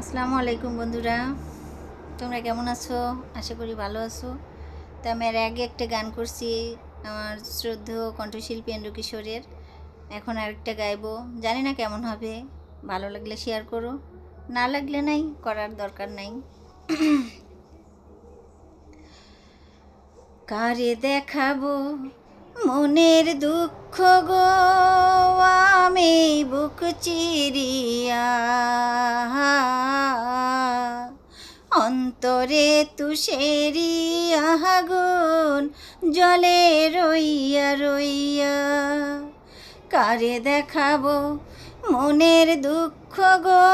আসসালামু আলাইকুম বন্ধুরা, তোমরা কেমন আছো? আশা করি ভালো আছো। তা আমি এর আগে একটা গান করছি আমার শ্রদ্ধেয় কণ্ঠশিল্পী এন্ড্রু কিশোরের। এখন আরেকটা গাইবো, জানি না কেমন হবে। ভালো লাগলে শেয়ার করো, না লাগলে নাই, করার দরকার নাই। কারে দেখাবো মনের দুঃখ গো, আমি বুক চিরিয়া অন্তরে তুষেরি আগুন জলে রইয়া রইয়া। কারে দেখাবো মনের দুঃখ গো,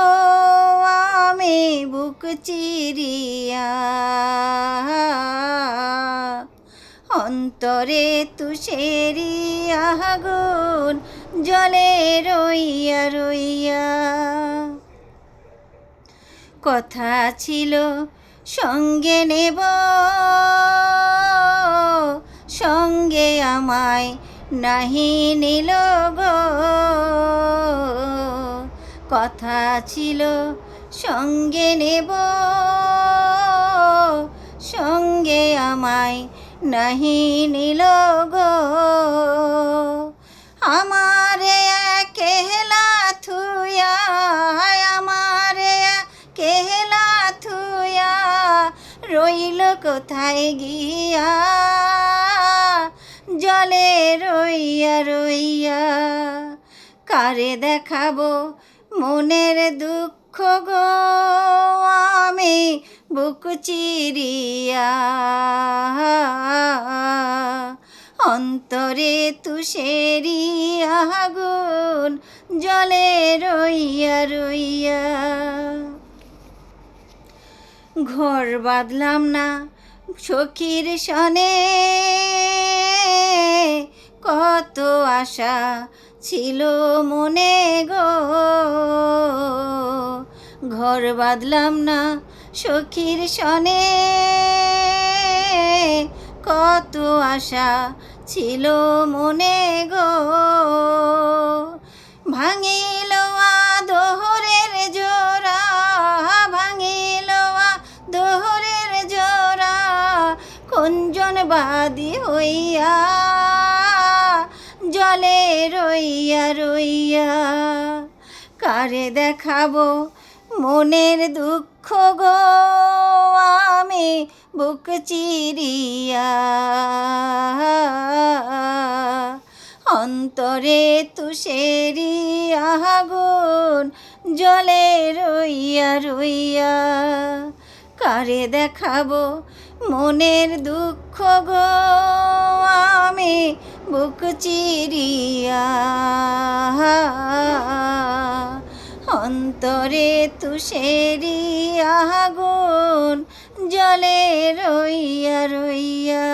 আমি বুক চিরিয়া অন্তরে তুষেরি আগুন জলে রইয়া রইয়া। কথা ছিল সঙ্গে নেব, সঙ্গে আমায় নাহি নিল গো। কথা ছিল সঙ্গে নেব, সঙ্গে আমায় নাহি নিল গো। আমারে কেহলা থুয়া, আমারে কেহলা থুয়া রইল কোথায় গিয়া জলে রইয়া রইয়া। কারে দেখাবো মনের দুঃখ গো, আমি বুক চিরিয়া অন্তরে তুষেরি আগুন জলে রইয়া রইয়া। ঘর বাঁধলাম না সখীর সনে, কত আশা ছিল মনে গো। ঘর বাঁধলাম না সখীর সনে, কত আশা ছিল মনে গো। ভাঙিল দোহরের জোড়া, ভাঙিল দোহরের জোড়া কোনজন বাদী হইয়া জলে রইয়া রইয়া। কারে দেখাবো মনের দুঃখ গো, আমি বুক চিরিয়া অন্তরে তুষেরি আগুন জলে রইয়া রইয়া। কারে দেখাবো মনের দুঃখ গো, আমি বুক চিরিয়া অন্তরে তুষেরি আগুন জলে রইয়া রইয়া।